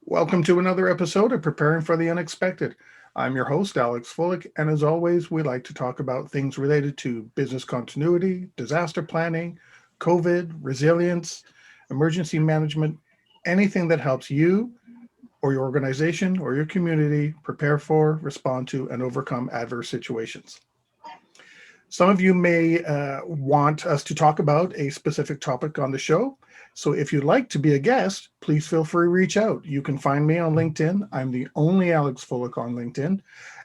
Welcome to another episode of Preparing for the Unexpected. I'm your host, Alex Fullick, and as always, we like to talk about things related to business continuity, disaster planning, COVID, resilience, emergency management, anything that helps you or your organization or your community prepare for, respond to, and overcome adverse situations. Some of you may want us to talk about a specific topic on the show. So if you'd like to be a guest, please feel free to reach out. You can find me on LinkedIn. I'm the only Alex Fullick on LinkedIn.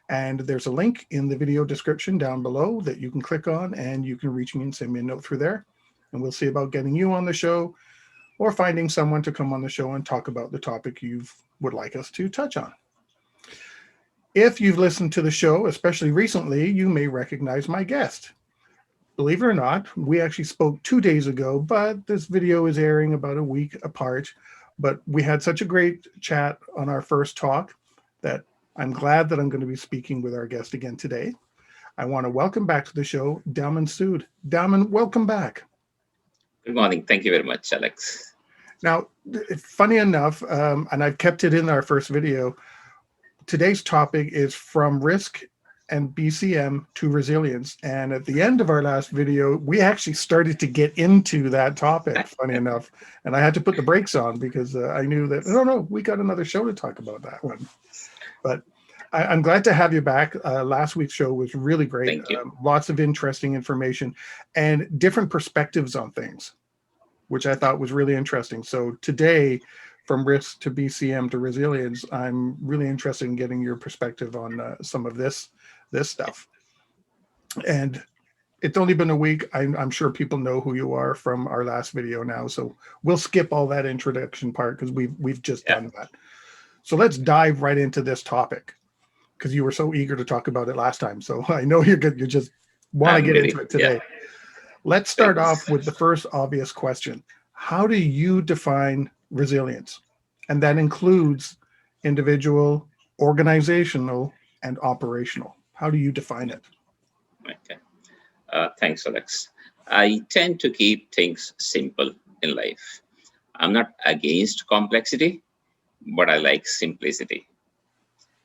And there's a link in the video description down below that you can click on and you can reach me and send me a note through there. And we'll see about getting you on the show or finding someone to come on the show and talk about the topic you would like us to touch on. If you've listened to the show, especially recently, you may recognize my guest. Believe it or not, we actually spoke 2 days ago, but this video is airing about a week apart. But we had such a great chat on our first talk that I'm glad that I'm going to be speaking with our guest again today. I want to welcome back to the show, Daman Sood. Daman, welcome back. Good morning. Thank you very much, Alex. Now, funny enough, and I've kept it in our first video, today's topic is from risk and BCM to resilience. And at the end of our last video, we actually started to get into that topic, funny enough. And I had to put the brakes on because I knew that, no, we got another show to talk about that one. But I'm glad to have you back. Last week's show was really great. Thank you. Lots of interesting information and different perspectives on things, which I thought was really interesting. So today, from risk to BCM to resilience, I'm really interested in getting your perspective on some of this stuff. And it's only been a week. I'm sure people know who you are from our last video now, so we'll skip all that introduction part because we've just done that. So let's dive right into this topic because you were so eager to talk about it last time. So I know you're good. You just want to get into it today. Let's start off with the first obvious question. How do you define resilience? And that includes individual, organizational, and operational. How do you define it? Okay. Thanks, Alex. I tend to keep things simple in life. I'm not against complexity, but I like simplicity.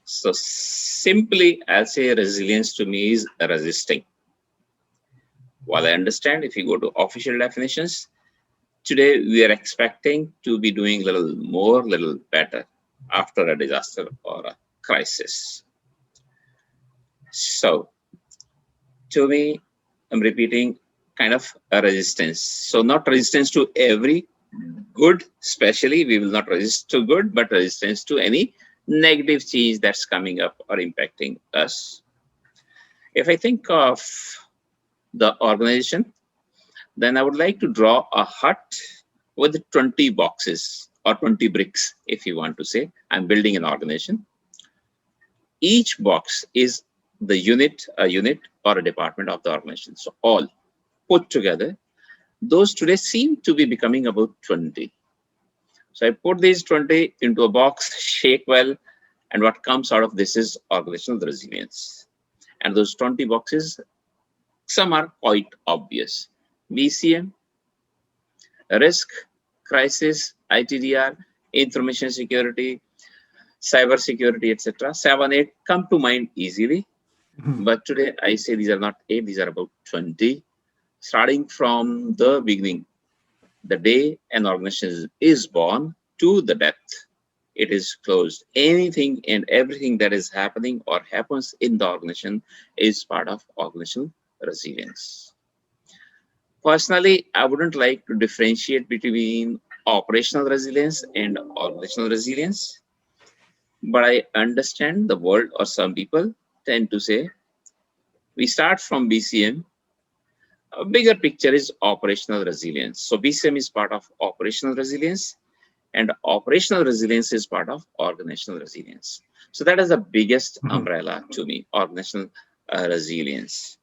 So simply, I'll say resilience to me is resisting. While I understand if you go to official definitions, today we are expecting to be doing a little more, little better after a disaster or a crisis. So to me, I'm repeating kind of a resistance. So not resistance to every good, especially we will not resist to good, but resistance to any negative change that's coming up or impacting us. If I think of the organization, then I would like to draw a hut with 20 boxes or 20 bricks, if you want to say. I'm building an organization. Each box is the unit, a unit or a department of the organization. So all put together, those today seem to be becoming about 20. So I put these 20 into a box, shake well, and what comes out of this is organizational resilience. And those 20 boxes, some are quite obvious. BCM, risk, crisis, ITDR, information security, cyber security, etc. 7, 8 come to mind easily. But today I say these are not 8, these are about 20. Starting from the beginning, the day an organization is born to the death, it is closed. Anything and everything that is happening or happens in the organization is part of organizational resilience. Personally, I wouldn't like to differentiate between operational resilience and organizational resilience, but I understand the world or some people tend to say, we start from BCM. A bigger picture is operational resilience. So BCM is part of operational resilience and operational resilience is part of organizational resilience. So that is the biggest umbrella to me, organizational resilience.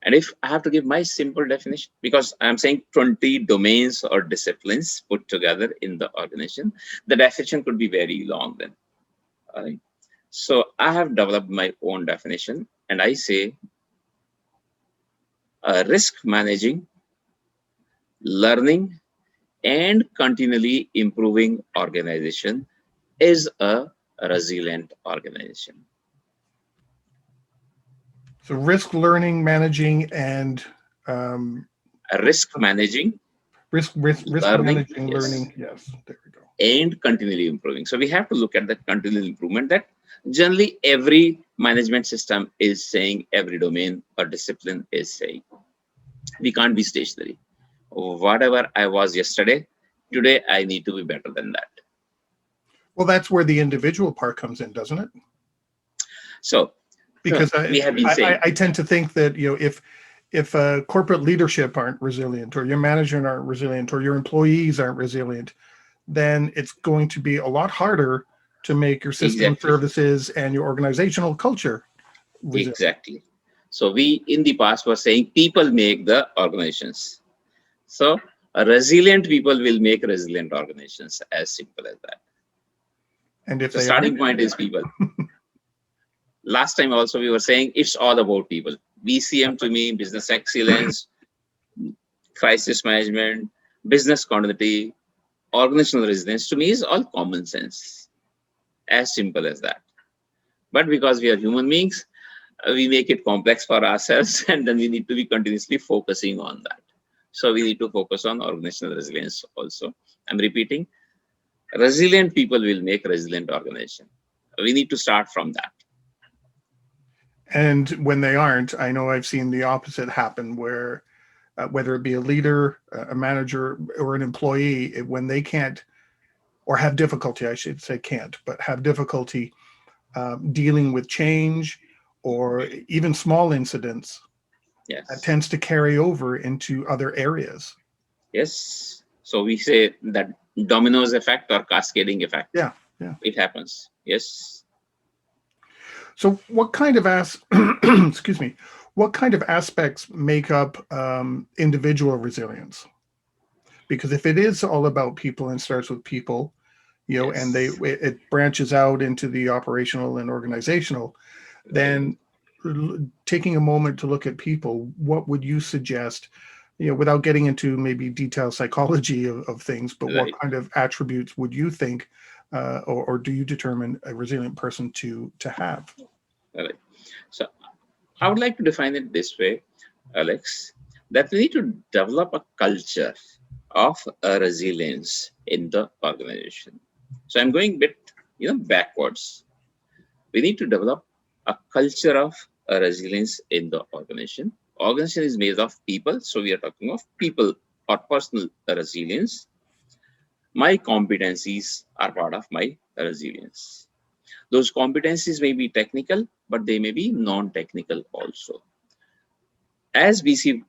And if I have to give my simple definition, because I'm saying 20 domains or disciplines put together in the organization, the definition could be very long then. So I have developed my own definition and I say risk managing, learning, and continually improving organization is a resilient organization. So risk learning, managing, and um, Risk managing, risk learning, managing, yes, learning. Yes, there we go. and continually improving. So we have to look at that continual improvement that generally every management system is saying, every domain or discipline is saying. We can't be stationary. Whatever I was yesterday, today I need to be better than that. Well, that's where the individual part comes in, doesn't it? So Because we have been saying, I tend to think that if corporate leadership aren't resilient, or your management aren't resilient, or your employees aren't resilient, then it's going to be a lot harder to make your system exactly, services and your organizational culture resilient. exactly. So we in the past were saying people make the organizations. So resilient people will make resilient organizations, as simple as that. And if So they aren't, starting point is people. Last time also we were saying it's all about people. BCM to me, business excellence, crisis management, business continuity, organizational resilience to me is all common sense. As simple as that. But because we are human beings, we make it complex for ourselves and then we need to be continuously focusing on that. So we need to focus on organizational resilience also. I'm repeating, resilient people will make resilient organization. We need to start from that. and when they aren't, I know I've seen the opposite happen where whether it be a leader, a manager, or an employee, when they can't or have difficulty, I should say can't, but have difficulty dealing with change or even small incidents, that Yes. tends to carry over into other areas. Yes. So we say that dominoes effect or cascading effect. Yeah, yeah. It happens. Yes. So, what kind of excuse me, what kind of aspects make up individual resilience? Because if it is all about people and starts with people, and Yes. it branches out into the operational and organizational, Right. then taking a moment to look at people, what would you suggest, without getting into maybe detailed psychology of things, but what Right. kind of attributes would you think, or do you determine a resilient person to have? Right. So I would like to define it this way, Alex, that we need to develop a culture of resilience in the organization. So I'm going a bit, backwards. We need to develop a culture of resilience in the organization. Organization is made of people, so we are talking of people or personal resilience. My competencies are part of my resilience. Those competencies may be technical, but they may be non-technical also. As BC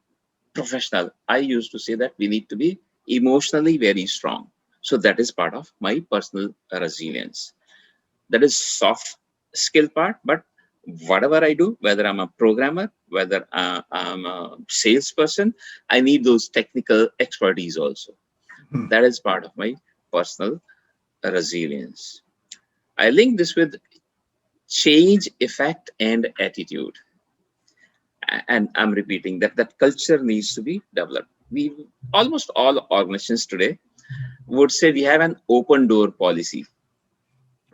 professional, I used to say that we need to be emotionally very strong. So that is part of my personal resilience. That is soft skill part, but whatever I do, whether I'm a programmer, whether I'm a salesperson, I need those technical expertise also. Hmm. That is part of my personal resilience. I link this with change, effect, and attitude. And I'm repeating that culture needs to be developed. We almost all organizations today would say we have an open door policy.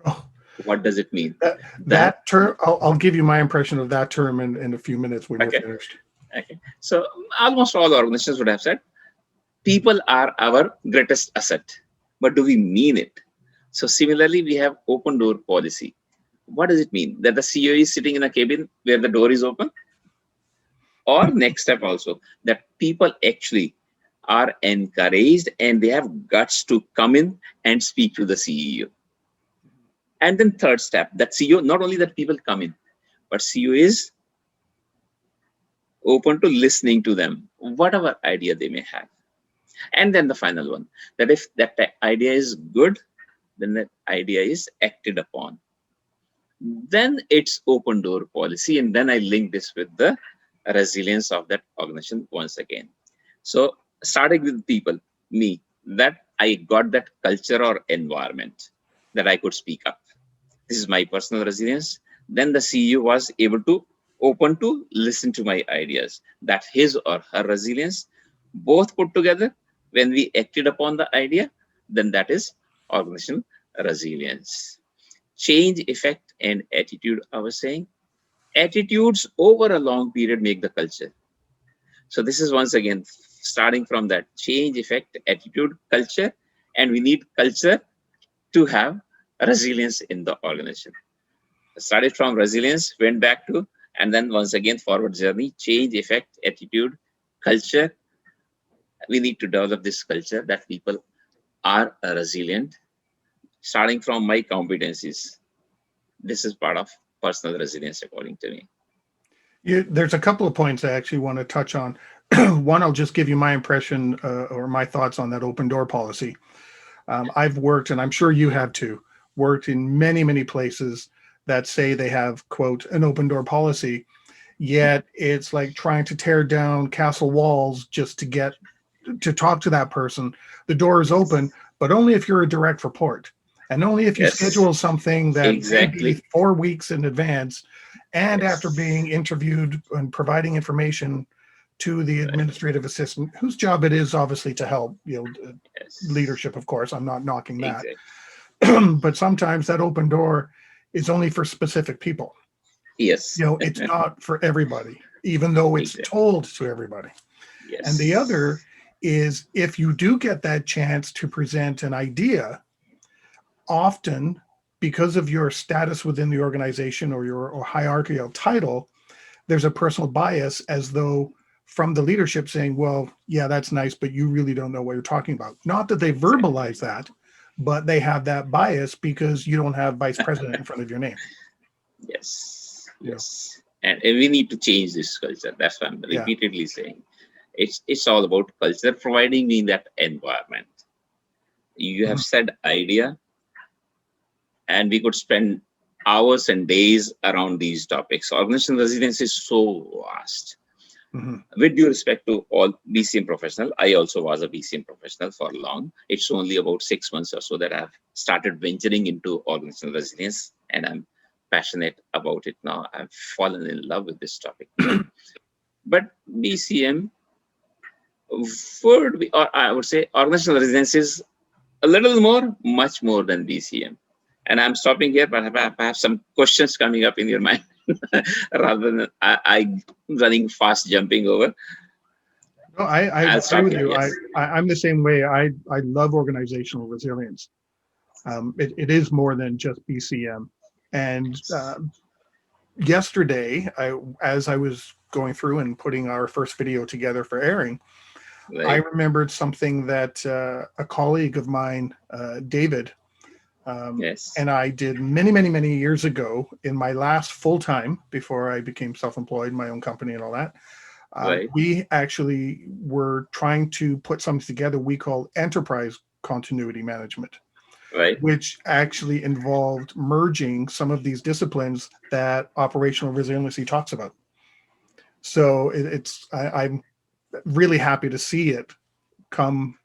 Oh, What does it mean? That that term, I'll give you my impression of that term in a few minutes when you're okay, finished. okay. So almost all organizations would have said people are our greatest asset, but do we mean it? So similarly, we have open door policy. What does it mean? That the CEO is sitting in a cabin where the door is open? Or next step also, that people actually are encouraged and they have guts to come in and speak to the CEO. And then third step, that CEO, not only that people come in, but CEO is open to listening to them, whatever idea they may have. And then the final one, that if that idea is good, then that idea is acted upon. Then it's open door policy. And then I link this with the resilience of that organization once again. So starting with people, me, that I got that culture or environment that I could speak up. This is my personal resilience. Then the CEO was able to open to listen to my ideas. That his or her resilience, both put together, when we acted upon the idea, then that is organizational resilience. Change, effect, and attitude, I was saying. Attitudes over a long period make the culture. So this is once again starting from that change, effect, attitude, culture, and we need culture to have resilience in the organization. Started from resilience, went back to, and then once again forward journey, change, effect, attitude, culture. We need to develop this culture that people are resilient, starting from my competencies. This is part of personal resilience, according to me. There's a couple of points I actually want to touch on. One, I'll just give you my impression or my thoughts on that open door policy. I've worked, and I'm sure you have too, worked in many, many places that say they have, quote, an open door policy, yet it's like trying to tear down castle walls just to get to talk to that person. The door is open, but only if you're a direct report and only if you Yes, schedule something that may be exactly. 4 weeks in advance and after being Yes, interviewed and providing information to the right. administrative assistant whose job it is obviously to help, Yes, leadership, of course. I'm not knocking that. exactly. But sometimes that open door is only for specific people. Yes, It's not for everybody, even though it's exactly. told to everybody. And the other Yes, is if you do get that chance to present an idea, often because of your status within the organization or your or hierarchical title, there's a personal bias as though from the leadership saying, well, yeah, that's nice, but you really don't know what you're talking about. Not that they exactly. verbalize that, but they have that bias because you don't have vice president in front of your name. Yes, You know, yes. And we need to change this culture. That's what I'm yeah. repeatedly saying. It's all about culture, providing me that environment. You have Mhm, said idea, and we could spend hours and days around these topics. Organizational resilience is so vast. mhm. With due respect to all BCM professional, I also was a BCM professional for long. It's only about 6 months or so that I've started venturing into organizational resilience, and I'm passionate about it now. I've fallen in love with this topic. But BCM would be, or I would say, organizational resilience is a little more, much more than BCM. And I'm stopping here, but I have some questions coming up in your mind rather than I running fast, jumping over. No, I I'll agree stop with here. you. Yes. I'm the same way. I love organizational resilience. It is more than just BCM. And yesterday, as I was going through and putting our first video together for airing, I Right. remembered something that a colleague of mine, David, Yes. and I did many, many, many years ago in my last full time before I became self employed, my own company and all that. Right. We actually were trying to put something together we call enterprise continuity management, Right. which actually involved merging some of these disciplines that operational resiliency talks about. So I'm really happy to see it come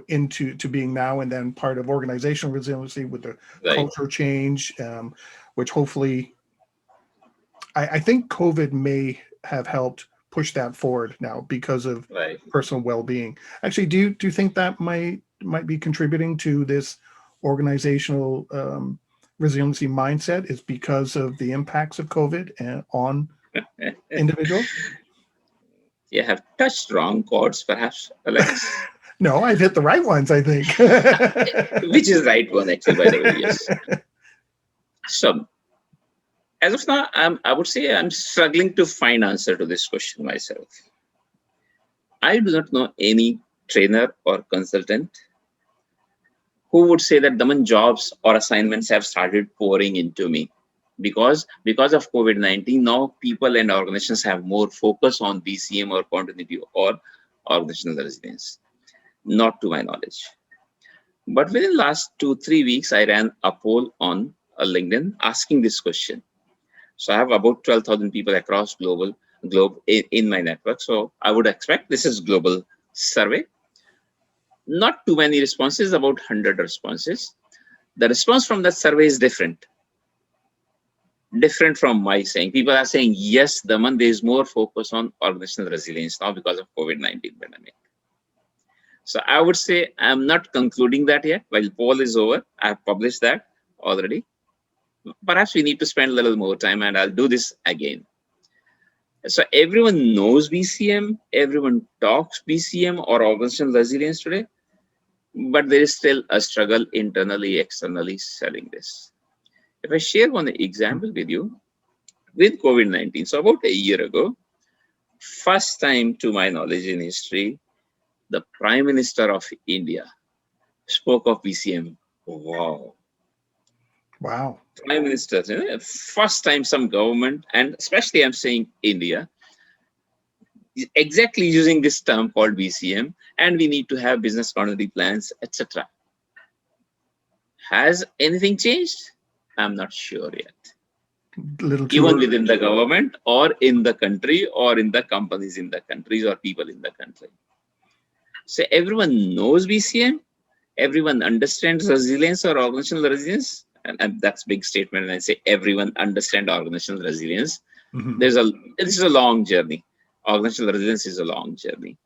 into to being now and then part of organizational resiliency with the Right. culture change, which hopefully I think COVID may have helped push that forward now because of Right. personal well-being. Actually, do you think that might be contributing to this organizational resiliency mindset is because of the impacts of COVID and on individuals? You have touched wrong chords, perhaps, Alex. No, I've hit the right ones, I think. Which is right one, actually, by the way. Yes. So as of now, I would say I'm struggling to find answer to this question myself. I do not know any trainer or consultant who would say that Daman jobs or assignments have started pouring into me because of COVID-19. Now people and organizations have more focus on BCM or continuity or organizational resilience. Not to my knowledge. But within last 2-3 weeks, I ran a poll on LinkedIn asking this question. So I have about 12,000 people across globe in my network. So I would expect this is global survey. Not too many responses, about 100 responses. The response from that survey is different from my saying. People are saying, yes, Daman, there is more focus on organizational resilience now because of COVID-19 pandemic. So I would say I'm not concluding that yet. While poll is over, I've published that already. Perhaps we need to spend a little more time, and I'll do this again. So everyone knows BCM, everyone talks BCM or organizational resilience today, but there is still a struggle internally, externally selling this. If I share one example with you, with COVID-19, so about a year ago, first time to my knowledge in history, the Prime Minister of India spoke of BCM. Wow. Wow. Prime Minister, first time some government, and especially I'm saying India, exactly using this term called BCM, and we need to have business continuity plans, etc. Has anything changed? I'm not sure yet. Little too Even early. within the government or in the country or in the companies in the countries or people in the country. So everyone knows BCM, everyone understands resilience or organizational resilience, and that's big statement. And I say everyone understand organizational resilience. Mhm. This is a long journey. Organizational resilience is a long journey.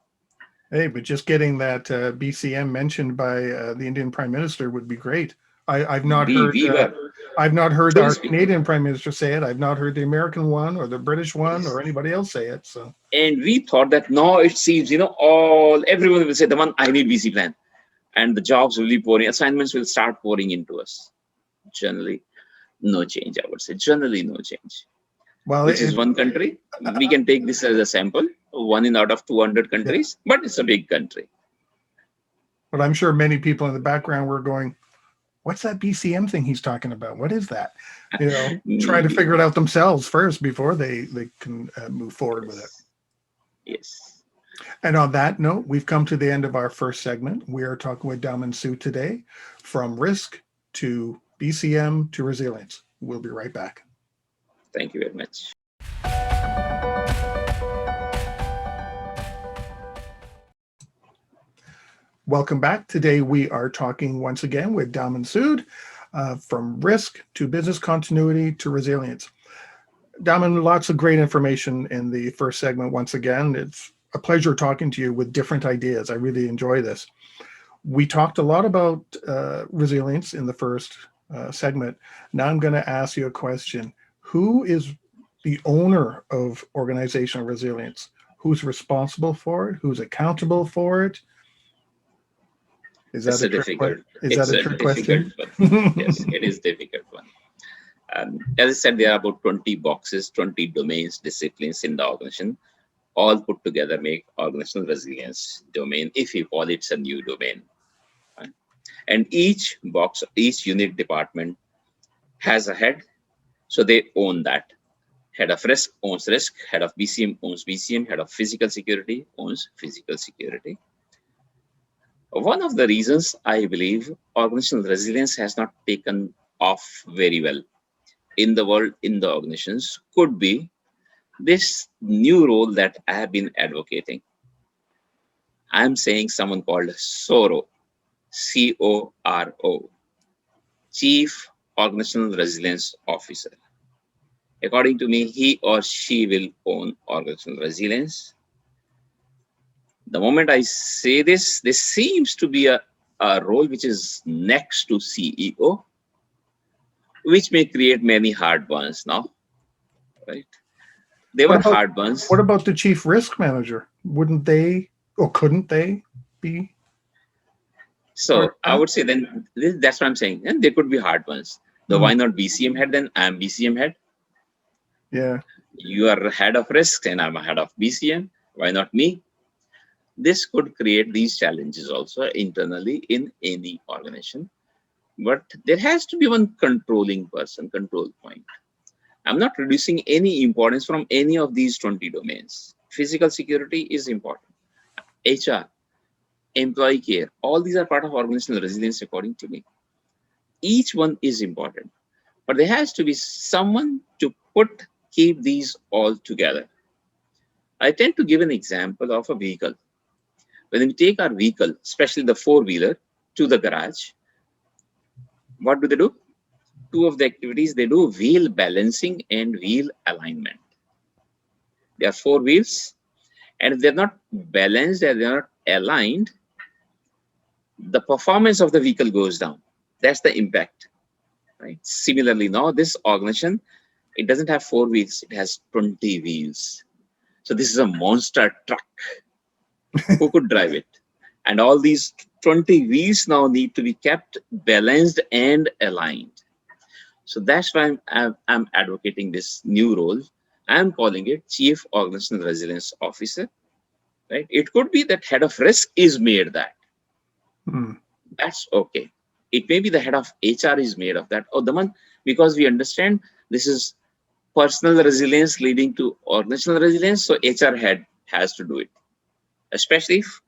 Hey, but just getting that BCM mentioned by the Indian Prime Minister would be great. I've not heard. We were I've not heard truly our speaking, Canadian Prime Minister say it. I've not heard the American one or the British one or anybody else say it. So and we thought that now it seems all everyone will say, Daman, I need BC plan, and the jobs will be pouring, assignments will start pouring into us. Generally, no change. I would say generally no change. well, Which is one country. We can take this as a sample, one in out of 200 yeah. countries, but it's a big country. But I'm sure many people in the background were going, "What's that BCM thing he's talking about? What is that?" Try to Maybe. figure it out themselves first before they can move forward with it. Yes. Yes. And on that note, we've come to the end of our first segment. We are talking with Daman Sood today, from risk to BCM to resilience. We'll be right back. Thank you very much. Welcome back. Today we are talking once again with Daman Sood, from risk to business continuity to resilience. Daman, lots of great information in the first segment. Once again, it's a pleasure talking to you with different ideas. I really enjoy this. We talked a lot about resilience in the first segment. Now I'm going to ask you a question. Who is the owner of organizational resilience? Who's responsible for it? Who's accountable for it? Is that It's a a trick? difficult. Is that It's a a trick difficult question? one. Yes, it is difficult one. As I said, there are about 20 boxes, 20 domains, disciplines in the organization. All put together make organizational resilience domain, if you call it a new domain. Right? And each box, each unit department has a head, so they own that. Head of risk owns risk, head of BCM owns BCM, head of physical security owns physical security. One of the reasons I believe organizational resilience has not taken off very well in the world, in the organizations, could be this new role that I have been advocating. I'm saying someone called SORO, CORO, Chief Organizational Resilience Officer. According to me, he or she will own organizational resilience. The moment I say this seems to be a role which is next to CEO, which may create many hard ones now, right? They What were about hard ones. what about the chief risk manager? Wouldn't they or couldn't they be part of So I that? would say then that's what I'm saying. And they could be hard ones. The Hmm. why not BCM head then? I'm BCM head. Yeah. You are head of risk and I'm a head of BCM. Why not me? This could create these challenges also internally in any organization. But there has to be one controlling person, control point. I'm not reducing any importance from any of these 20 domains. Physical security is important. HR, employee care, all these are part of organizational resilience according to me. Each one is important, but there has to be someone to keep these all together. I tend to give an example of a vehicle. When we take our vehicle, especially the four-wheeler, to the garage, what do they do? Two of the activities they do: wheel balancing and wheel alignment. There are four wheels, and if they're not balanced and they're not aligned, the performance of the vehicle goes down. That's the impact, right? Similarly, now this organization, it doesn't have 4 wheels, it has 20 wheels. So this is a monster truck. Who could drive it? And all these 20 wheels now need to be kept balanced and aligned. So that's why I'm advocating this new role. I'm calling it Chief Organizational Resilience Officer, right? It could be that head of risk is made that. Hmm. That's okay. It may be the head of HR is made of that. Oh, Daman, because we understand this is personal resilience leading to organizational resilience, so HR head has to do it. Especially if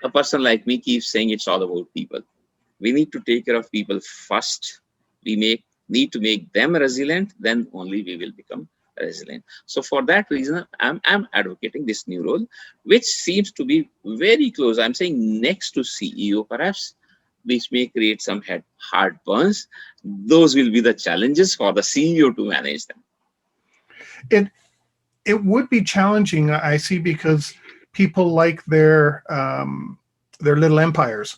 a person like me keeps saying it's all about people. We need to take care of people first. Need to make them resilient, then only we will become resilient. So for that reason, I'm advocating this new role, which seems to be very close. I'm saying next to CEO perhaps, which may create some heartburns. Those will be the challenges for the CEO to manage them. It it would be challenging, I see, because people like their little empires.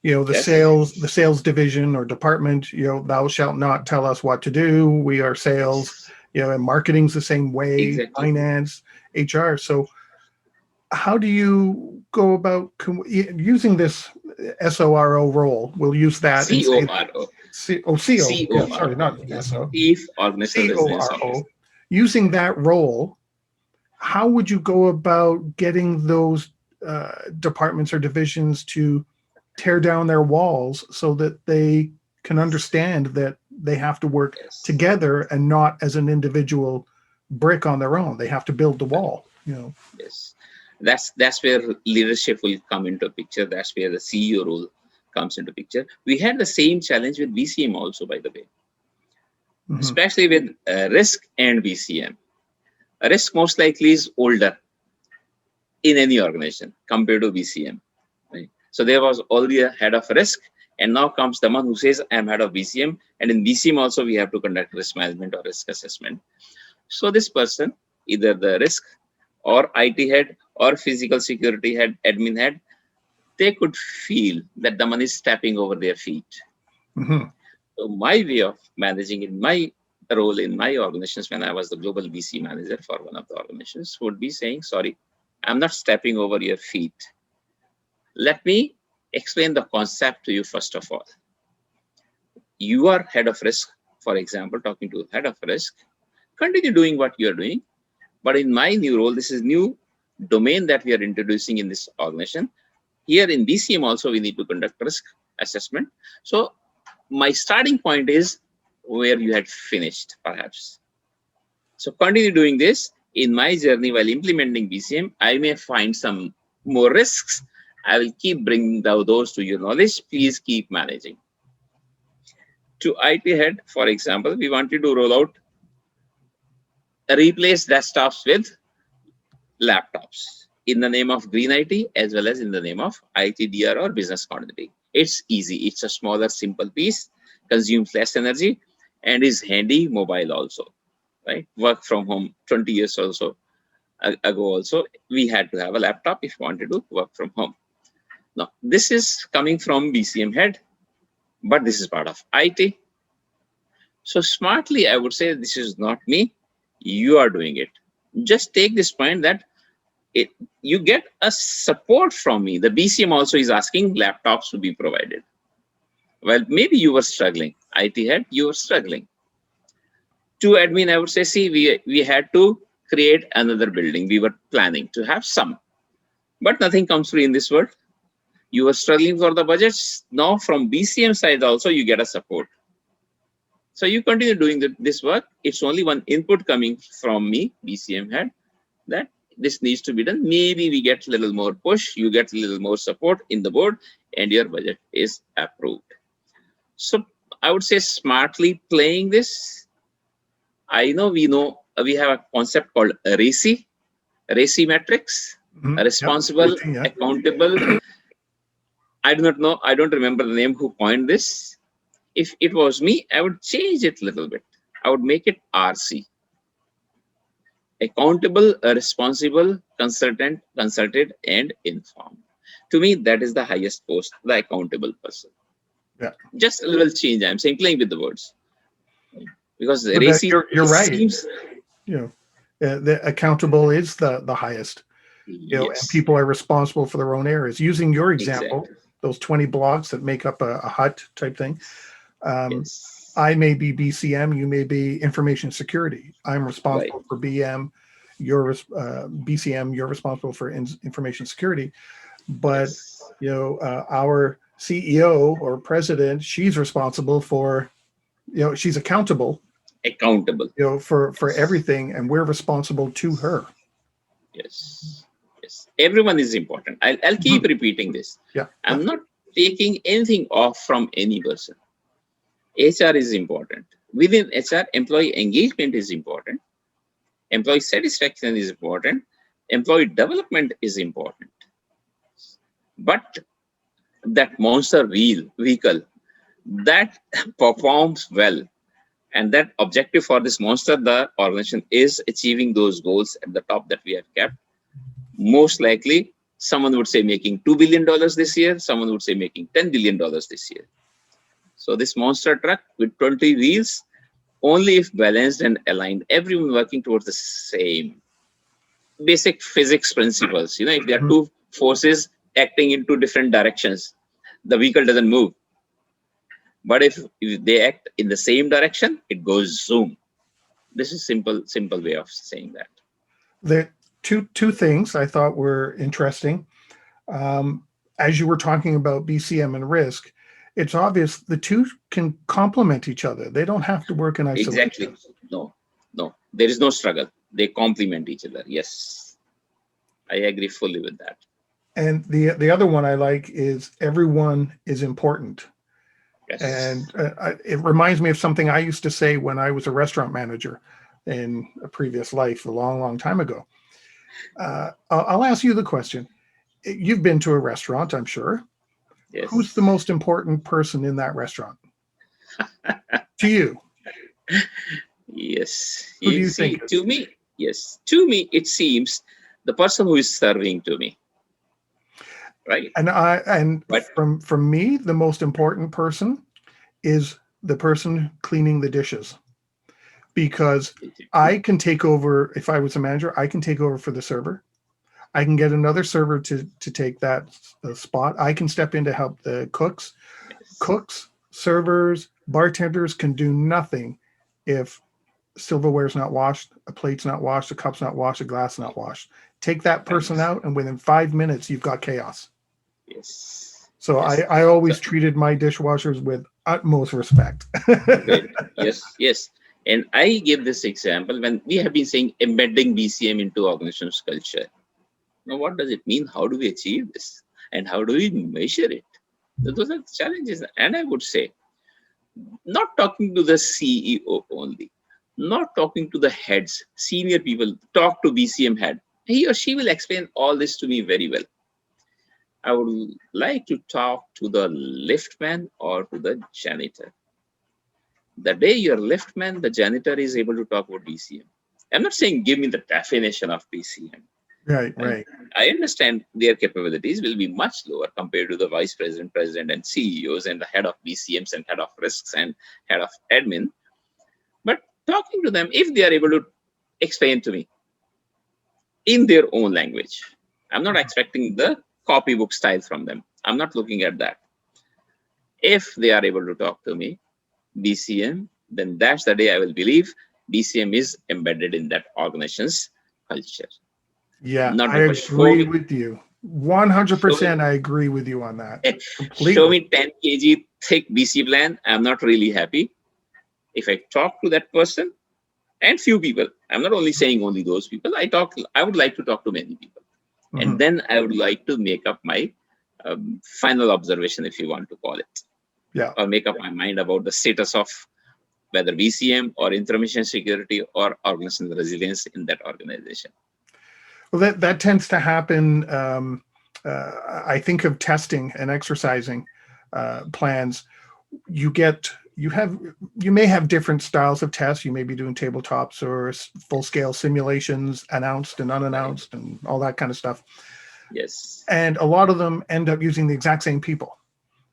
Yes, The sales division or department. Thou shalt not tell us what to do. We are sales. yes, And marketing's the same way. exactly. Finance, HR. So how do you go about using this SORO role? We'll use that and say CORO, CO. Yeah, sorry, CORO, not yes, SO. Chief Organizational Resilience Officer. CORO. Using that role, how would you go about getting those departments or divisions to tear down their walls so that they can understand that they have to work Yes. together and not as an individual brick on their own? They have to build the wall. Yes, that's where leadership will come into picture. That's where the CEO role comes into picture. We had the same challenge with BCM also, by the way, Hmm. especially with risk and BCM. Risk most likely is older in any organization compared to BCM. Right? So there was already a head of risk, and now comes the one who says, "I'm head of BCM," and in BCM also we have to conduct risk management or risk assessment. So this person, either the risk or IT head or physical security head, admin head, they could feel that the money is stepping over their feet. Hmm. So my way of managing in my role in my organizations when I was the global BC manager for one of the organizations would be saying, sorry, I'm not stepping over your feet. Let me explain the concept to you first of all. You are head of risk, for example, talking to head of risk, continue doing what you are doing. But in my new role, this is new domain that we are introducing in this organization. Here in BCM also, we need to conduct risk assessment. So my starting point is where you had finished, perhaps. So continue doing this. In my journey while implementing BCM, I may find some more risks. I will keep bringing those to your knowledge. Please keep managing. To IT head, for example, we wanted to roll out replace desktops with laptops in the name of green IT as well as in the name of ITDR or business continuity. It's easy. It's a smaller, simple piece, consumes less energy, and is handy mobile also. Right? Work from home 20 years also ago also we had to have a laptop if we wanted to work from home. Now this is coming from BCM head, but this is part of IT. So smartly, I would say this is not me. You are doing it. Just take this point that it you get a support from me. The BCM also is asking laptops to be provided. Well, maybe you were struggling. IT head, you were struggling. To admin, I would say, see, we had to create another building. We were planning to have some, but nothing comes free in this world. You were struggling for the budgets. Now from BCM side also, you get a support. So you continue doing this work. It's only one input coming from me, BCM head, that this needs to be done. Maybe we get a little more push, you get a little more support in the board, and your budget is approved. So I would say smartly playing this. I know we have a concept called RACI metrics, Hmm. Yep. responsible, Racing, yeah. accountable. I do not know, I don't remember the name who coined this. If it was me, I would change it a little bit. I would make it RC, accountable, responsible, consultant, consulted, and informed. To me, that is the highest post, the accountable person. Yeah. Just a little change. I'm saying playing with the words because But that, racy you're right. seems You know, the accountable is the highest. And yes, people are responsible for their own areas. Using your example, exactly. those 20 blocks that make up a hut type thing. Um, Yes, I may be BCM, you may be information security. I'm right. responsible for BM, you're BCM, you're responsible for information security. But Yes, our CEO or president, she's responsible for, she's accountable, accountable. for Yes, everything, and we're responsible to her. yes, yes. Everyone is important. I'll keep Mhm. repeating this. Yeah, yeah. I'm not taking anything off from any person. HR is important. Within HR, employee engagement is important. Employee satisfaction is important. Employee development is important. But that monster vehicle that performs well, and that objective for this monster, the organization is achieving those goals at the top that we have kept. Most likely, someone would say making $2 billion this year, someone would say making $10 billion this year. So this monster truck with 20 wheels, only if balanced and aligned, everyone working towards the same basic physics principles. If there are Mhm. two forces acting in two different directions, the vehicle doesn't move. But if they act in the same direction, it goes zoom. This is simple way of saying that. The two things I thought were interesting. Um, as you were talking about BCM and risk, it's obvious the two can complement each other. They don't have to work in Exactly. isolation. No, there is no struggle. They complement each other. Yes, I agree fully with that. And the other one I like is everyone is important. Yes. And it reminds me of something I used to say when I was a restaurant manager in a previous life a long, long time ago. I'll ask you the question. You've been to a restaurant, I'm sure. Who's the Yes. most important person in that restaurant to you? Yes. Who do You you think see, is? to me, yes, to me, it seems the person who is serving to me, right? And But from me, the most important person is the person cleaning the dishes, because I can take over. If I was a manager, I can take over for the server. I can get another server to take that spot. I can step in to help the cooks. yes, Cooks, servers, bartenders can do nothing if silverware's not washed, a plate's not washed, a cup's not washed, a glass not washed. Take that person yes, out, and within 5 minutes, you've got chaos. yes, So yes. I So always treated my dishwashers with utmost respect. great. Yes, yes. And I give this example when we have been saying embedding BCM into organization's culture. Now, what does it mean? How do we achieve this? And how do we measure it? Those are challenges. And I would say, not talking to the CEO only, not talking to the heads, senior people, talk to BCM head. He or she will explain all this to me very well. I would like to talk to the liftman or to the janitor. The day you're liftman, the janitor is able to talk about BCM. I'm not saying give me the definition of BCM. Right, And right. I understand their capabilities will be much lower compared to the vice president, president, and CEOs and the head of BCMs and head of risks and head of admin. But talking to them, if they are able to explain to me in their own language, I'm not expecting the copybook style from them. I'm not looking at that. If they are able to talk to me, BCM, then that's the day I will believe BCM is embedded in that organization's culture. Yeah, Not I because agree with you. show me 100% I agree with you on that. show Completely. me 10 kg thick BC plan. I'm not really happy. If I talk to that person and few people, I'm not only saying only those people. I would like to talk to many people, and Mhm. then I would like to make up my final observation, if you want to call it, Yeah. or make up my mind about the status of whether BCM or information security or organizational resilience in that organization. Well, that tends to happen. I think of testing and exercising plans. You get you have you may have different styles of tests. You may be doing tabletops or full scale simulations, announced and Right. unannounced, and all that kind of stuff. Yes. And a lot of them end up using the exact same people.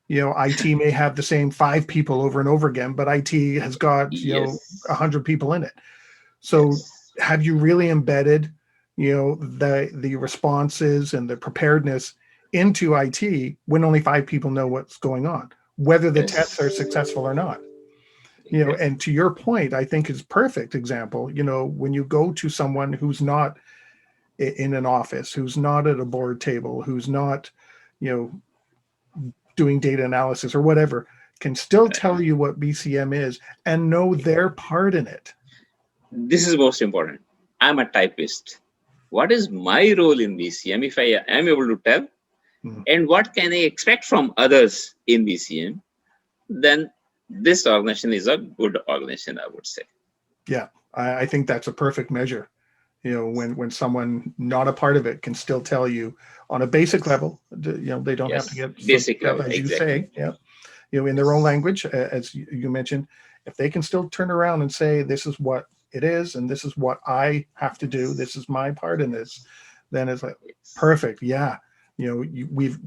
IT may have the same 5 people over and over again, but IT has got, Yes. 100 people in it. So Yes. have you really embedded, the responses and the preparedness into IT when only 5 people know what's going on, whether the tests are Yes. successful or not? Exactly. And to your point, I think is perfect example, when you go to someone who's not in an office, who's not at a board table, who's not, you know, doing data analysis or whatever, can still Correct. tell you what BCM is and know their part in it. This is most important. I'm a typist. What is my role in BCM if I am able to tell? Mm. And what can I expect from others in BCM? Then this organization is a good organization, I would say. Yeah, I think that's a perfect measure. When someone not a part of it can still tell you on a basic level, they don't have to Yes, get so basic detailed level, as you exactly. say. Yeah, in their own Yes, language, as you mentioned, if they can still turn around and say, this is what it is, and this is what I have to do, this is my part in this, then it's like, yes, perfect. Yeah. We've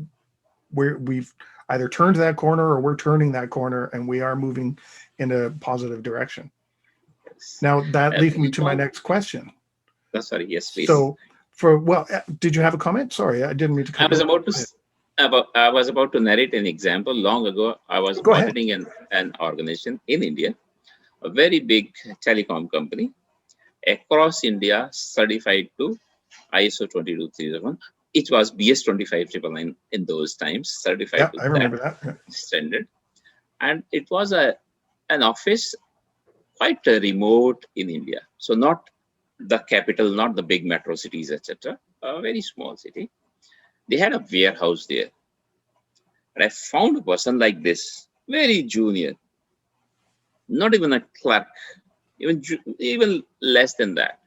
either turned that corner or we're turning that corner and we are moving in a positive direction. yes. Now that leads me We to my found, next question. oh, sorry, yes, please. So did you have a comment? Sorry, I didn't mean to I cut you was off. about to Go ahead. I was about to narrate an example. Long ago, I was Go ahead. auditing an organization in India, a very big telecom company across India, certified to ISO 22301. It was BS 25999 in those times, certified Yeah, to I that remember that. Yeah. standard. And it was an office quite remote in India. So not the capital, not the big metro cities, etc. A very small city. They had a warehouse there. And I found a person like this, very junior, not even a clerk, even less than that.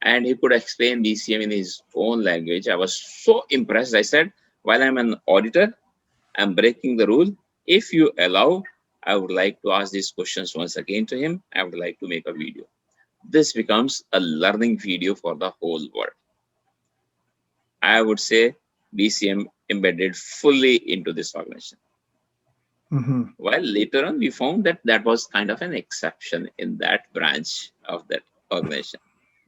And he could explain BCM in his own language. I was so impressed. I said, while I'm an auditor, I'm breaking the rule. If you allow, I would like to ask these questions once again to him. I would like to make a video. This becomes a learning video for the whole world. I would say BCM embedded fully into this organization. Mm-hmm. While later on, we found that that was kind of an exception in that branch of that organization.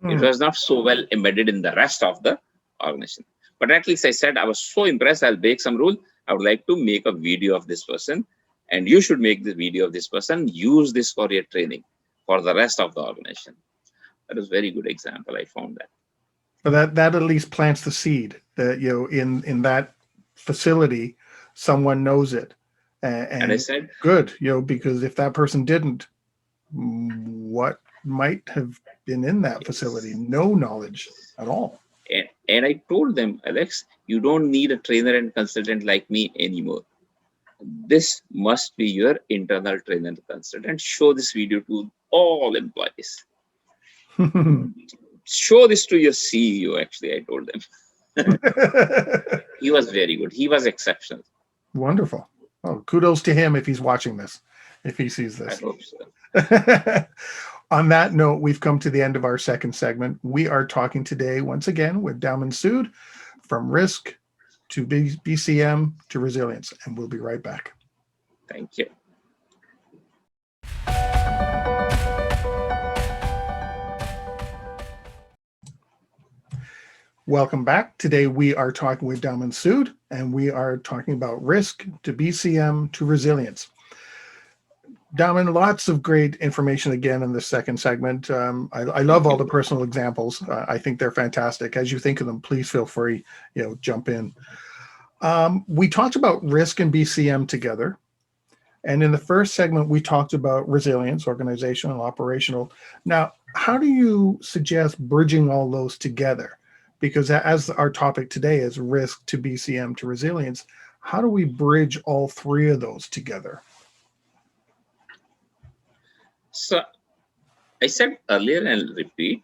It Mm. was not so well embedded in the rest of the organization. But at least I said, I was so impressed, I'll break some rule. I would like to make a video of this person, and you should make the video of this person. Use this for your training for the rest of the organization. That was a very good example. I found that. But that at least plants the seed that in that facility, someone knows it, And I and said, good, because if that person didn't, what might have been in that facility? yes, No knowledge yes. at all. And I told them, Alex, you don't need a trainer and consultant like me anymore. This must be your internal trainer and consultant. Show this video to all employees. Show this to your CEO, actually, I told them. He was very good. He was exceptional. Wonderful. Oh, kudos to him if he's watching this, if he sees I this. hope so. On that note, we've come to the end of our second segment. We are talking today once again with Daman Sood, from risk to BCM to resilience, and we'll be right back. Thank you. Welcome back. Today we are talking with Daman Sood, and we are talking about risk to BCM to resilience. Daman, lots of great information again in this second segment. I love Thank all you. the personal examples. I think they're fantastic. As you think of them, please feel free, jump in. We talked about risk and BCM together. And in the first segment, we talked about resilience, organizational, operational. Now, how do you suggest bridging all those together? Because as our topic today is risk to BCM to resilience, how do we bridge all three of those together? So I said earlier and I'll repeat,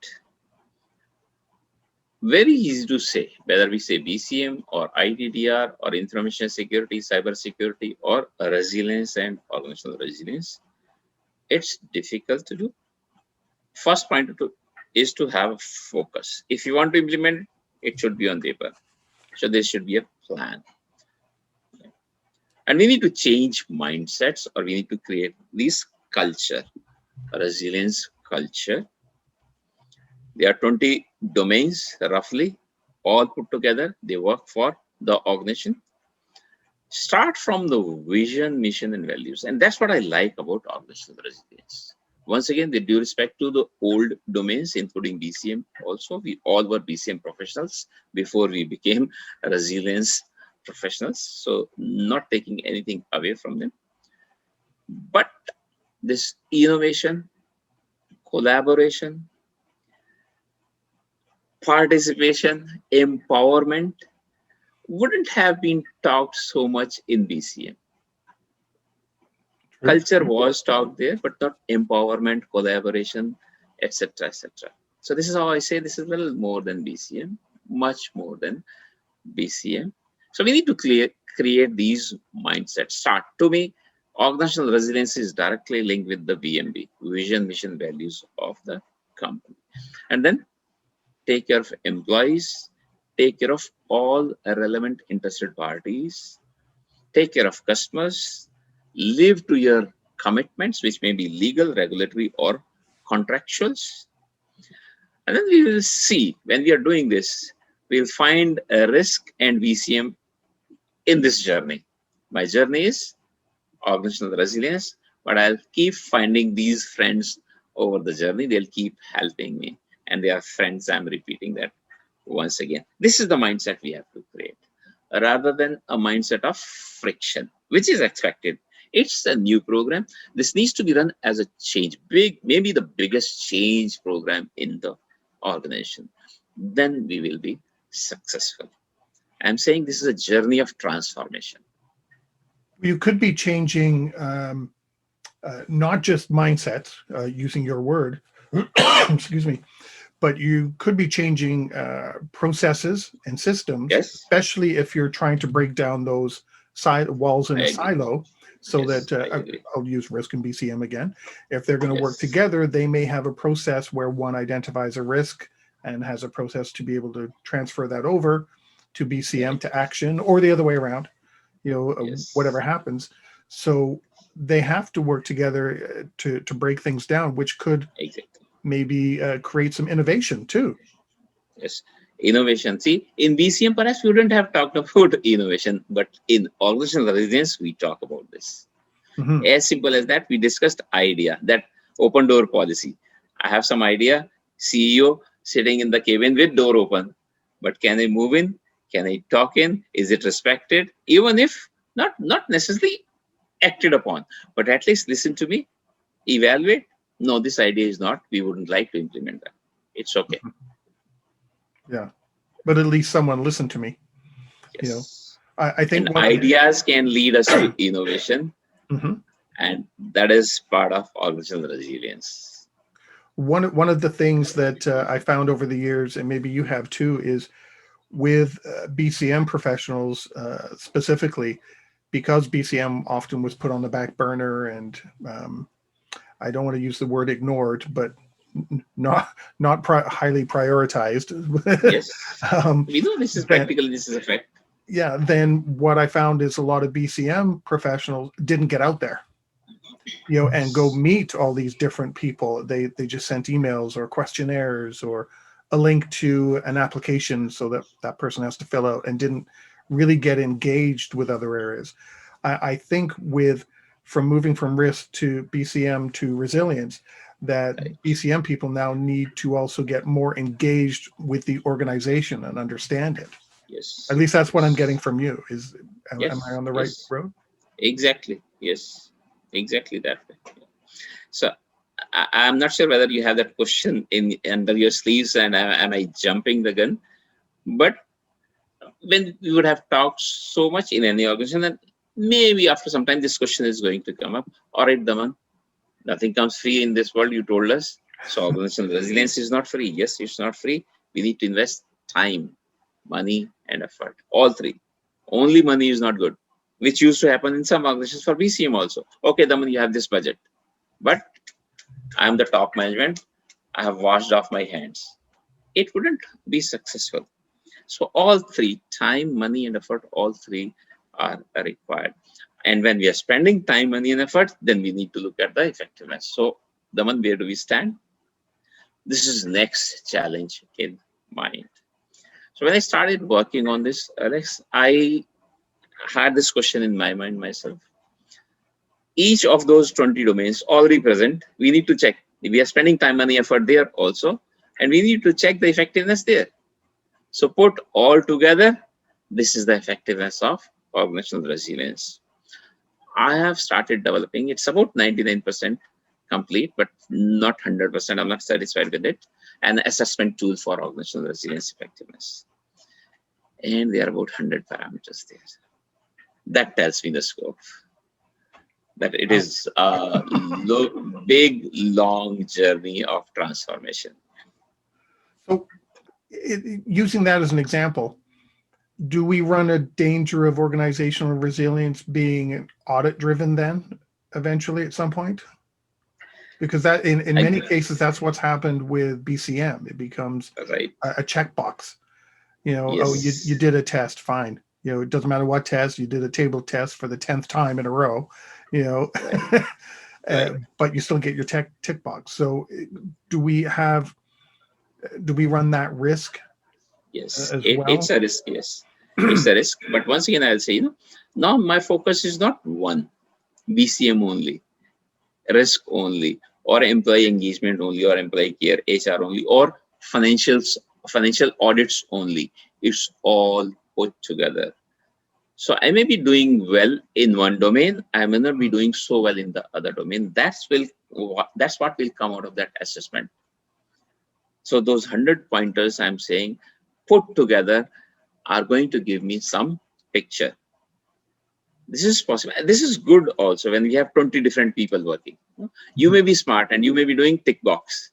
very easy to say, whether we say BCM or ITDR or information security, cyber security, or resilience and organizational resilience. It's difficult to do. First point is to have focus. If you want to implement, it should be on paper. So there should be a plan. And we need to change mindsets, or we need to create this culture, a resilience culture. There are 20 domains roughly, all put together. They work for the organization. Start from the vision, mission, and values. And that's what I like about organizational resilience. Once again, with due respect to the old domains, including BCM, also, we all were BCM professionals before we became resilience professionals. So, not taking anything away from them. But this innovation, collaboration, participation, empowerment wouldn't have been talked so much in BCM. True. Culture was talked there, but not empowerment, collaboration, etc., etc. So this is how I say this is a little more than BCM, much more than BCM. So we need to create these mindsets. Start to me, organizational resilience is directly linked with the VMB, vision, mission, values of the company, and then take care of employees, take care of all relevant interested parties, take care of customers, live to your commitments, which may be legal, regulatory, or contractuals. And then we will see when we are doing this, we'll find a risk and VCM in this journey. My journey is organizational resilience, but I'll keep finding these friends over the journey. They'll keep helping me, and they are friends. I'm repeating that once again. This is the mindset we have to create rather than a mindset of friction, which is expected. It's a new program. This needs to be run as a change, big, maybe the biggest change program in the organization. Then we will be successful. I'm saying this is a journey of transformation. You could be changing not just mindsets, using your word, excuse me, but you could be changing processes and systems, Yes, especially if you're trying to break down those side walls in I a agree. silo. So Yes, that I agree. I'll use risk and BCM again. If they're going to work Yes, together, they may have a process where one identifies a risk and has a process to be able to transfer that over to BCM right. to action, or the other way around. Whatever Yes, happens. So they have to work together to break things down, which could exactly. maybe create some innovation too. Yes. Innovation. See, in BCM, perhaps we wouldn't have talked about innovation, but in organizational resilience, we talk about this. Hmm. As simple as that, we discussed idea, that open door policy. I have some idea, CEO sitting in the cabin with door open, but can I move in? Can I talk in? Is it respected? Even if not necessarily acted upon, but at least listen to me, evaluate. No, this idea is not. We wouldn't like to implement that. It's okay. Yeah, but at least someone listened to me. You know, Yes. I think And one of ideas can lead us to innovation, mhm. and that is part of organizational resilience. One of the things that I found over the years, and maybe you have too, is with BCM professionals specifically, because BCM often was put on the back burner, and I don't want to use the word ignored, but not highly prioritized. Yes. um, We know this is then practical, this is a fact. yeah, then what I found is a lot of BCM professionals didn't get out there, and go meet all these different people. They just sent emails or questionnaires or a link to an application so that that person has to fill out, and didn't really get engaged with other areas. I think with from moving from risk to BCM to resilience, that Right. BCM people now need to also get more engaged with the organization and understand it. At Yes. least that's what I'm getting Yes. from you. Am I Yes. on the right Yes. road? Exactly. Yes. Exactly that way. So I'm not sure whether you have that question in under your sleeves, and am I jumping the gun? But when we would have talked so much in any organization, that maybe after some time this question is going to come up. All right, Daman, nothing comes free in this world, you told us. So organizational resilience is not free. Yes, it's not free. We need to invest time, money, and effort. All three. Only money is not good, which used to happen in some organizations for BCM also. Okay, Daman, you have this budget, but I am the top management. I have washed off my hands. It wouldn't be successful. So all three, time, money, and effort, all three are required. And when we are spending time, money, and effort, then we need to look at the effectiveness. So, Daman, where do we stand? This is next challenge in mind. So when I started working on this, Alex, I had this question in my mind myself. Each of those 20 domains already present, we need to check. We are spending time, money, effort there also, and we need to check the effectiveness there. So put all together, this is the effectiveness of organizational resilience. I have started developing. It's about 99% complete, but not 100%. I'm not satisfied with it. An assessment tool for organizational resilience effectiveness. And there are about 100 parameters there. That tells me the scope. That it Wow. is a big, long journey of transformation. So, using that as an example, do we run a danger of organizational resilience being audit driven then eventually at some point? Because that in I, many cases, that's what's happened with BCM. It becomes right. a checkbox. Oh, you Yes. did a test, fine. It doesn't matter what test, you did a table test for the 10th time in a row, you know, Right. Right. but you still get your tick box. So do we have, do we run that risk Yes. as It's well? a risk. Yes. It's a risk. But once again, I'll say, now my focus is not one BCM only, risk only, or employee engagement only, or employee care, HR only, or financial audits only. It's all put together. So I may be doing well in one domain, I may not be doing so well in the other domain. That's what will come out of that assessment. So those 100 pointers I'm saying put together are going to give me some picture. This is possible. This is good also when we have 20 different people working. You may be smart and you may be doing tick box.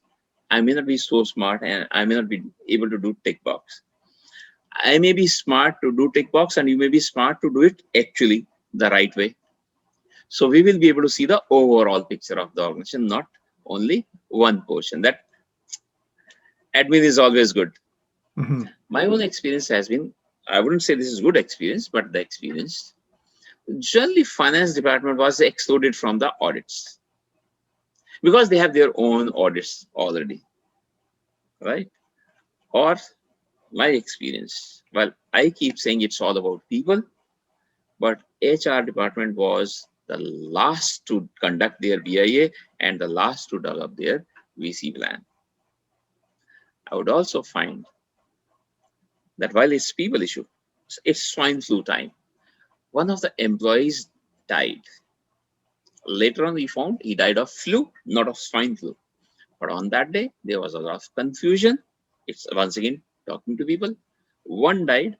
I may not be so smart and I may not be able to do tick box. I may be smart to do tick box and you may be smart to do it actually the right way. So we will be able to see the overall picture of the organization, not only one portion. That admin is always good. Mm-hmm. My own experience has been, I wouldn't say this is good experience, but the experience, generally finance department was excluded from the audits because they have their own audits already, right? Or my experience, well, I keep saying it's all about people, but HR department was the last to conduct their BIA and the last to develop their VC plan. I would also find that while it's people issue, it's swine flu time. One of the employees died. Later on, we found he died of flu, not of swine flu. But on that day, there was a lot of confusion. It's once again talking to people. One died.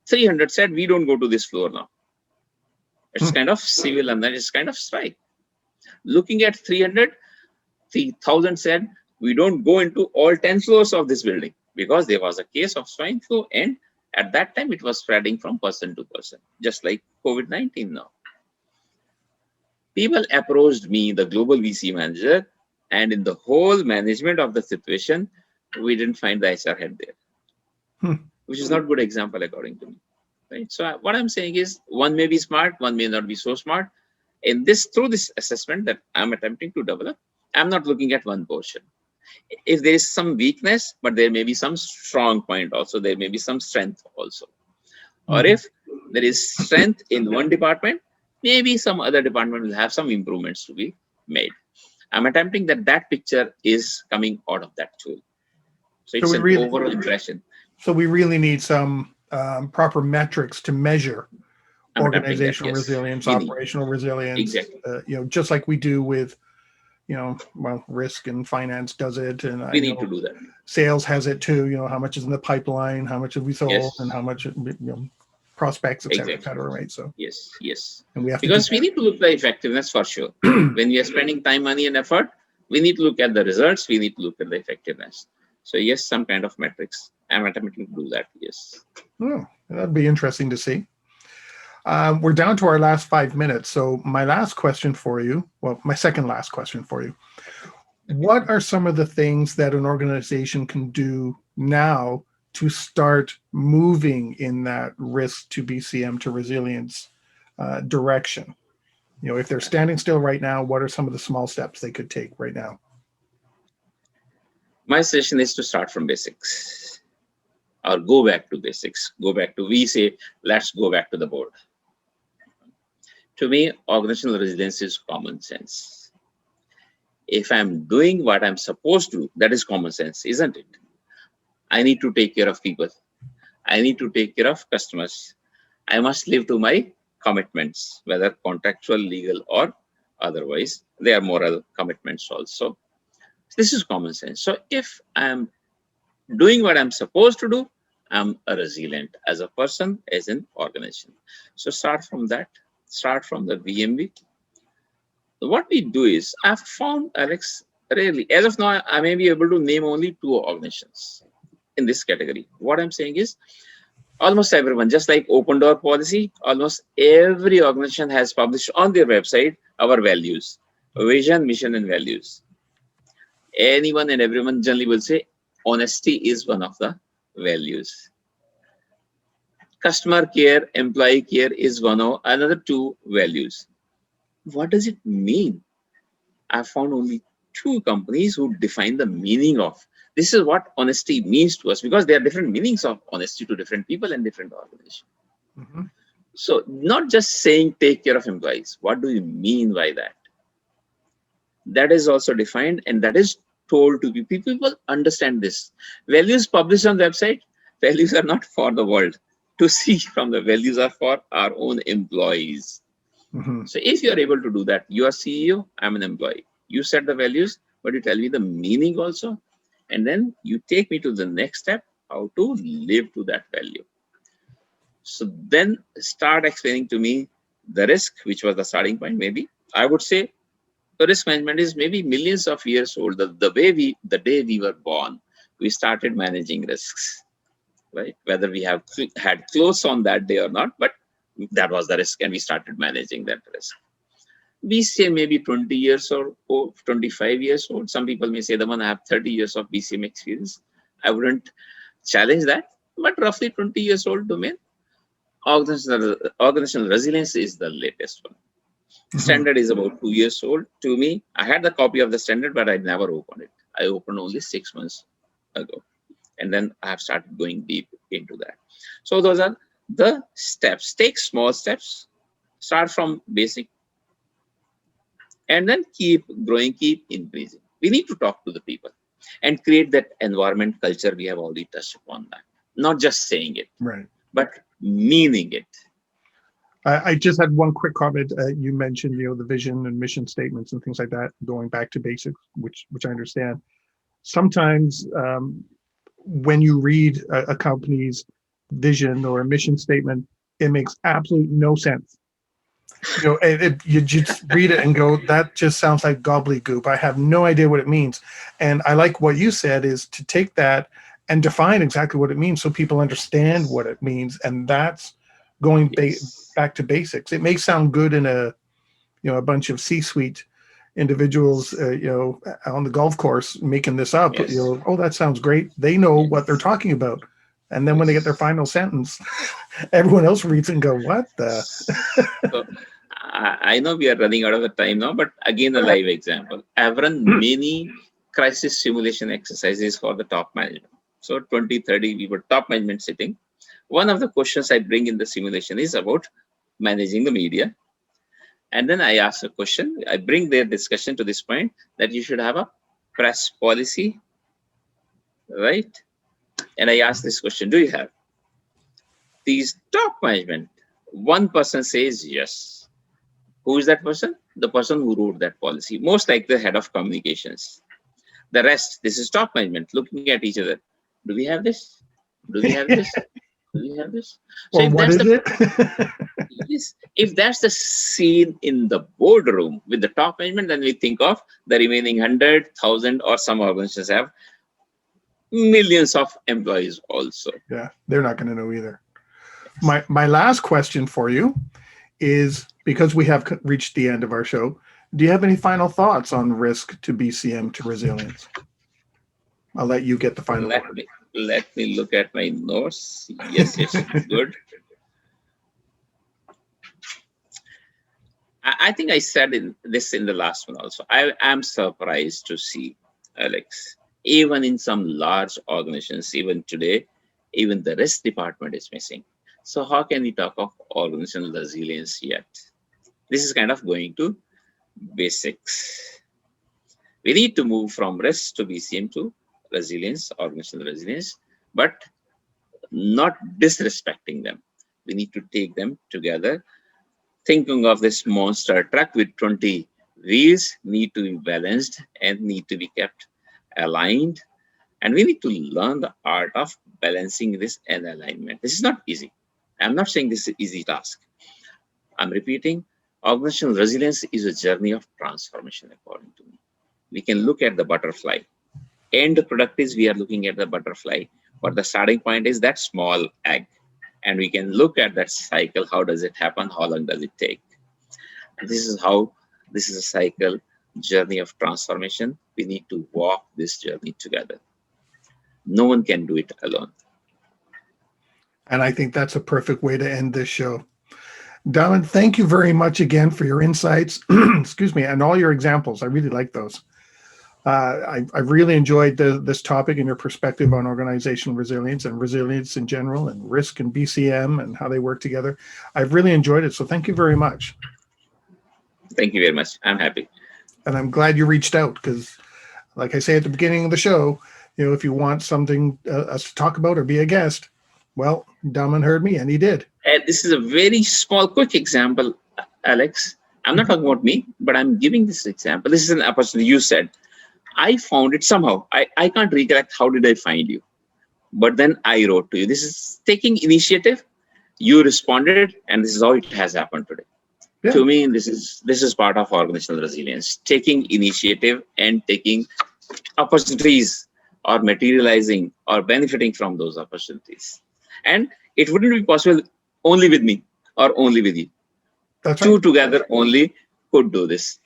300 said, we don't go to this floor now. It's kind of civil and that is kind of strike. Looking at 300, 3,000 said, we don't go into all 10 floors of this building because there was a case of swine flu and at that time it was spreading from person to person, just like COVID-19 now. People approached me, the global VC manager, and in the whole management of the situation, we didn't find the HR head there, which is not a good example according to me. Right? So what I'm saying is one may be smart, one may not be so smart. In this, through this assessment that I'm attempting to develop, I'm not looking at one portion. If there is some weakness, but there may be some strong point also, there may be some strength also. Or Mm-hmm. if there is strength in one department, maybe some other department will have some improvements to be made. I'm attempting that picture is coming out of that tool. So So it's we an really, overall impression. so we really need some proper metrics to measure I'm attempting that, organizational yes. resilience, We need, operational resilience. exactly. Just like we do with well, risk and finance does it, and I We need to know do that. sales has it too. How much is in the pipeline, how much have we sold, and Yes, how much prospects, et exactly. cetera, right? So, Yes, yes. and we have to do Because we need to look at the effectiveness for sure. that. When we are spending time, money, and effort, we need to look at the results. We need to look at the effectiveness. So yes, some kind of metrics. I'm attempting to do that. Yes. Oh, that'd be interesting to see. We're down to our last 5 minutes. So, my last question for you, well, my second last question for you. Okay. What are some of the things that an organization can do now to start moving in that risk to BCM to resilience direction? If they're standing still right now, what are some of the small steps they could take right now? My suggestion is to start from basics or go back to basics. Go back to, we say, let's go back to the board. To me, organizational resilience is common sense. If I'm doing what I'm supposed to, that is common sense, isn't it? I need to take care of people. I need to take care of customers. I must live to my commitments, whether contractual, legal, or otherwise. They are moral commitments also. This is common sense. So if I'm doing what I'm supposed to do, I'm a resilient as a person, as an organization. So start from that. Start from the VMB. What we do is, I've found, Alex, really, as of now, I may be able to name only 2 organizations in this category. What I'm saying is, almost everyone, just like open door policy, almost every organization has published on their website our values, vision, mission, and values. Anyone and everyone generally will say honesty is one of the values. Customer care, employee care is one of another 2 values. What does it mean? I found only 2 companies who define the meaning of. This is what honesty means to us, because there are different meanings of honesty to different people and different organizations. Mm-hmm. So not just saying take care of employees. What do you mean by that? That is also defined, and that is told to people. People understand this. Values published on the website, values are not for the world to see from. The values are for our own employees. Mm-hmm. So if you are able to do that, you are CEO, I'm an employee. You set the values, but you tell me the meaning also. And then you take me to the next step, how to live to that value. So then start explaining to me the risk, which was the starting point. Maybe I would say the risk management is maybe millions of years old. The day we were born, we started managing risks, right? Whether we have had clothes on that day or not, but that was the risk, and we started managing that risk. BCM may be 20 years or 25 years old. Some people may say, Daman, I have 30 years of BCM experience. I wouldn't challenge that, but roughly 20 years old domain. Organizational resilience is the latest one. Standard is about 2 years old. To me, I had the copy of the standard, but I never opened it. I opened only 6 months ago. And then I have started going deep into that. So those are the steps. Take small steps. Start from basic. And then keep growing, keep increasing. We need to talk to the people and create that environment culture. We have already touched upon that. Not just saying it, Right. but meaning it. I just had one quick comment. You mentioned, the vision and mission statements and things like that, going back to basics, which I understand. Sometimes when you read a company's vision or a mission statement, it makes absolute no sense. You just read it and go, that just sounds like gobbledygook. I have no idea what it means. And I like what you said, is to take that and define exactly what it means so people understand what it means. And that's going Yes. back to basics. It may sound good in a bunch of C-suite individuals, on the golf course making this up. Yes. Oh, that sounds great. They know what they're Yes. talking about. And then when they get their Yes. final sentence, everyone else reads it and go, what the? So I know we are running out of the time now, but again, a live example. I've run many crisis simulation exercises for the top management. So 2030, we were top management sitting. One of the questions I bring in the simulation is about managing the media. And then I ask a question, I bring their discussion to this point that you should have a press policy, right? And I ask this question, do you have? These top management, one person says yes. Who is that person? The person who wrote that policy, most like the head of communications. The rest, this is top management looking at each other. Do we have this? Do we have this? Do we have this? So Or if what that's is the it? yes, if that's the scene in the boardroom with the top management, then we think of the remaining 100,000, or some organizations have millions of employees also. Yeah, they're not going to know either. Yes. My last question for you is, because we have reached the end of our show, do you have any final thoughts on risk to BCM to resilience? I'll let you get the final Let word. me Let me look at my notes. Yes, yes, good. I think I said this in the last one also. I am surprised to see, Alex, even in some large organizations, even today, even the risk department is missing. So how can we talk of organizational resilience yet? This is kind of going to basics. We need to move from risk to BCM to resilience, organizational resilience, but not disrespecting them. We need to take them together. Thinking of this monster truck with 20 wheels need to be balanced and need to be kept aligned. And we need to learn the art of balancing this and alignment. This is not easy. I'm not saying this is an easy task. I'm repeating, organizational resilience is a journey of transformation, according to me. We can look at the butterfly. End product is we are looking at the butterfly, but the starting point is that small egg. And we can look at that cycle. How does it happen? How long does it take? This is how this is a cycle journey of transformation. We need to walk this journey together. No one can do it alone. And I think that's a perfect way to end this show. Daman, thank you very much again for your insights, excuse me, and all your examples. I really like those. I've really enjoyed this topic and your perspective on organizational resilience and resilience in general and risk and BCM and how they work together. I've really enjoyed it. So thank you very much. Thank you very much. I'm happy. And I'm glad you reached out because, like I say at the beginning of the show, if you want something us to talk about or be a guest, well, Daman heard me and he did. And this is a very small, quick example, Alex. I'm not talking about me, but I'm giving this example. This is an opportunity. You said, I found it somehow. I can't recollect how did I find you. But then I wrote to you. This is taking initiative. You responded, and this is how it has happened today. Yeah. To me, this is part of organizational resilience. Taking initiative and taking opportunities or materializing or benefiting from those opportunities. And it wouldn't be possible only with me or only with you. That's Two right. Together only could do this.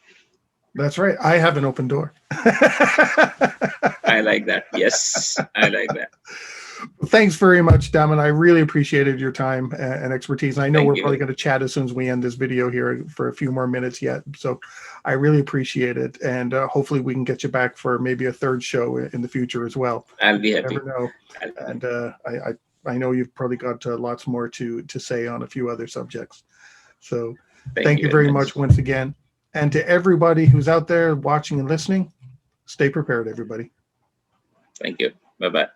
That's right. I have an open door. I like that. Yes, I like that. Thanks very much, Daman. I really appreciated your time and expertise. I know we're probably going to chat as soon as we end this video here for a few more minutes yet. So I really appreciate it. And hopefully we can get you back for maybe a third show in the future as well. I'll be happy. You never know. And I know you've probably got lots more to say on a few other subjects. So thank you very much once again. And to everybody who's out there watching and listening, stay prepared, everybody. Thank you. Bye-bye.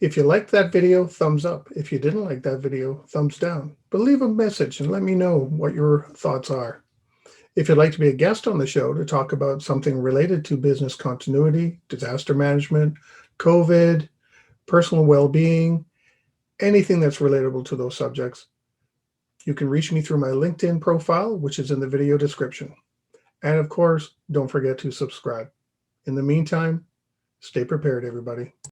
If you liked that video, thumbs up. If you didn't like that video, thumbs down. But leave a message and let me know what your thoughts are. If you'd like to be a guest on the show to talk about something related to business continuity, disaster management, COVID, personal well-being, anything that's relatable to those subjects, you can reach me through my LinkedIn profile, which is in the video description. And of course, don't forget to subscribe. In the meantime, stay prepared, everybody.